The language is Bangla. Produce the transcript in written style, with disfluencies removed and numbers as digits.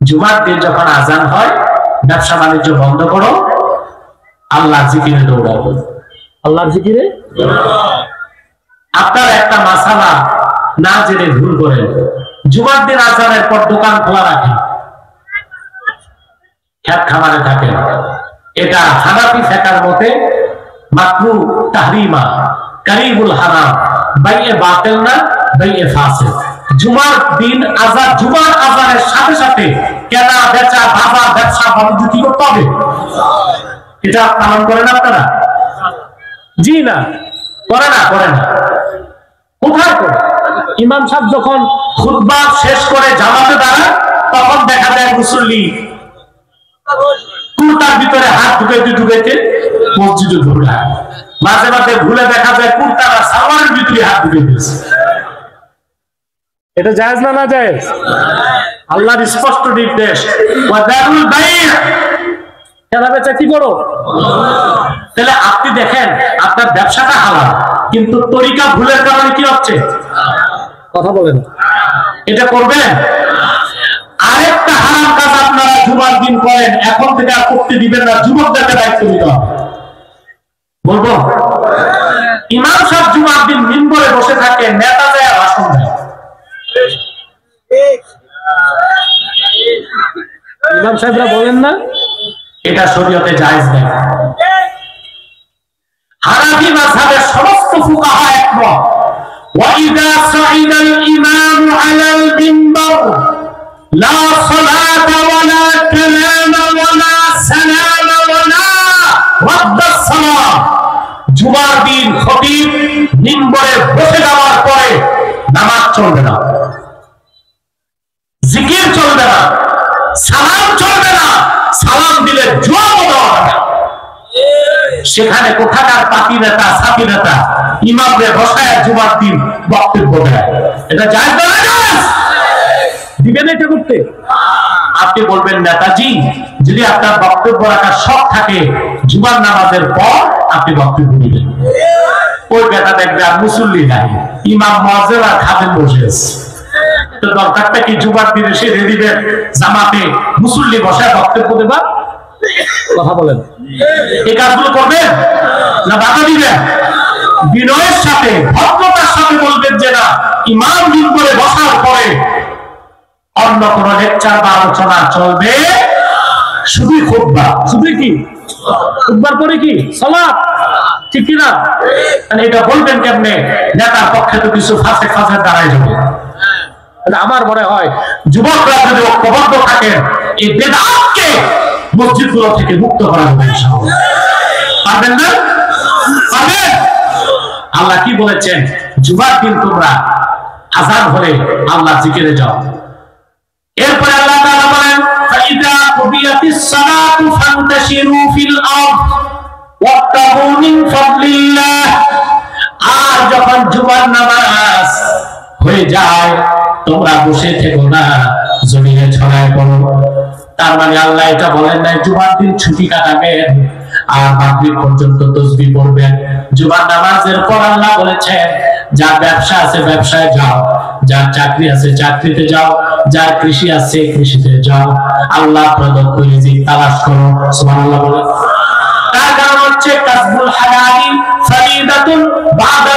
জুমার দিন যখন আজান হয় ব্যবসা বাণিজ্য বন্ধ করো, আল্লাহর জিকিরে দৌড়াবো। আল্লাহর জিকিরে আপনার একটা মাসালা না জেনে ভুল করেন, জুমার দিন আজানের পর দোকান খোলা রাখেন, খেত খামারে থাকেন, এটা হানাফি ফিকহের মতে মাকরুহ তাহরিমা কারিবুল হারাম, বাইয়ে বাতিল না বাইয়ে ফাসিদ। জুমার দিন আজান, জুমার আজানের সাথে সাথে কেনা বেচা বাজার ব্যবসা বাণিজ্য কি করতে হবে? এটা পালন করেন আপনারা? জি না, করে না, করে না। কোথায় করে? ইমাম সাহেব যখন খুতবা শেষ করে জামাতে দাঁড়ায় তখন দেখা যায় মুসল্লি কুর্তার ভিতরে হাত ঢুকাইতে ঢুকাইতে মসজিদে ঢোকায়। মাঝে মাঝে ভুলে দেখা যায় কুর্তার আর সালোয়ারের ভিতরে হাত ঢুকাইতেছে। এটা জায়েজ না না জায়েজ? আল্লাহর স্পষ্ট নির্দেশ, ওয়াদারুল বাই'আ, কেনা বেচা কি করো? তাহলে আপনি দেখেন আপনার ব্যবসাটা হালাল, কিন্তু তরিকা ভুলের কারণে কি হচ্ছে? কথা বলেন, এটা করবেন? আরেকটা হারাম কাজ আপনারা জুমার দিন করেন, এখন থেকে আর করতে দিবেন না, যুবকদেরকে দায়িত্ব দিতে হবে। বলবো, ইমাম সাহেব জুমার দিন মিম্বরে বসে থাকে, নেতা যায় ভাষণ দেয়, ইমাম সাহেবরা বলেন না এটা শরীয়তে জায়েজ নেই। হানাফি মাযহাবের সমস্ত ফুকাহা একমত, ওয়াইদা সাইদাল ইমাম আলাল মিম্বার লা সালাতা ওয়ালা কালামা ওয়ালা সালামা ওয়ালা রাদ্দাস সালাম। জুমার দিন খতিব মিম্বরে বসে যাওয়ার পরে নামাজ চলবে না, জিকির চলবে না, সালাম চলবে না, সালাম দিলে জবাব দেওয়া হবে। সেখানে কোথাকার পাতি নেতা সাথী নেতা ইমামরে বসায় জুমার দিন বক্তব্য দেয়, এটা জায়েজ না জায়েজ? দিবেন এটা করতে? আপনি বলবেন নেতাজি যদি আপনার বক্তব্য রাখার শখ থাকে জুমার নামাজের পর আপনি বক্তব্য দিবেন। ওই বেটা দেখবে আর মুসল্লি নাই, ইমাম মুয়াজ্জিন আর খাদেম বসে আছে, তো দরকারটা কি জুমার দিনে সে দিবেন জামাতে মুসল্লি বসায় বক্তব্য দেবা? কথা বলেন, এই কাজগুলো করবেন না বাধা দিবেন? বিনয়ের সাথে ভদ্রতার সাথে বলবেন যে না, ইমাম মিম্বরে বসার পরে অন্য কোন লেকচার বা আলোচনা চলবে, শুধু খুতবা। শুধু কি খুতবার পরে কি সালাত, ঠিক কি না? এটা বলবেন কেমনে? নেতার পক্ষে তো কিছু ফাঁসে ফাঁসে দাঁড়ায় যাবে। আমার মনে হয় যুবকরা যদি ঐক্যবদ্ধ থাকেন এই বেদাতকে মসজিদগুলো থেকে মুক্ত করা যাবে ইনশাআল্লাহ। পারবেন না? পারবেন? আল্লাহ কি বলেছেন? জুমার দিন তোমরা আযান হলে আল্লাহ জিকিরে যাও। এরপরে আল্লাহ তাআলা বলেন, ফাইদা কুদিয়াতিস সালাতু ফান্তাশিরু ফিল আরদ ওয়াবতাগু মিন ফাদলিল্লাহ। আর যখন জুমার নামাজ হয়ে যায় তোমরা বসে থেকো না, জমিনে ছড়ায় পড়ো। তার মানে আল্লাহ এটা বলেন নাই জুমার দিন ছুটি কাটাবেন আর মাগরিব পর্যন্ত তাসবিহ পড়বেন। জুমার নামাজের পর আল্লাহ বলেছেন যার ব্যবসা আছে ব্যবসায় যাও, যার চাকরি আছে চাকরিতে যাও, যার কৃষি আছে কৃষিতে যাও, আল্লাহ প্রদত্ত রিজিক তালাশ করো। সুবহানাল্লাহ বলেন। তার কারণ হচ্ছে কাসবুল হালালি ফরিদাতুন বাদা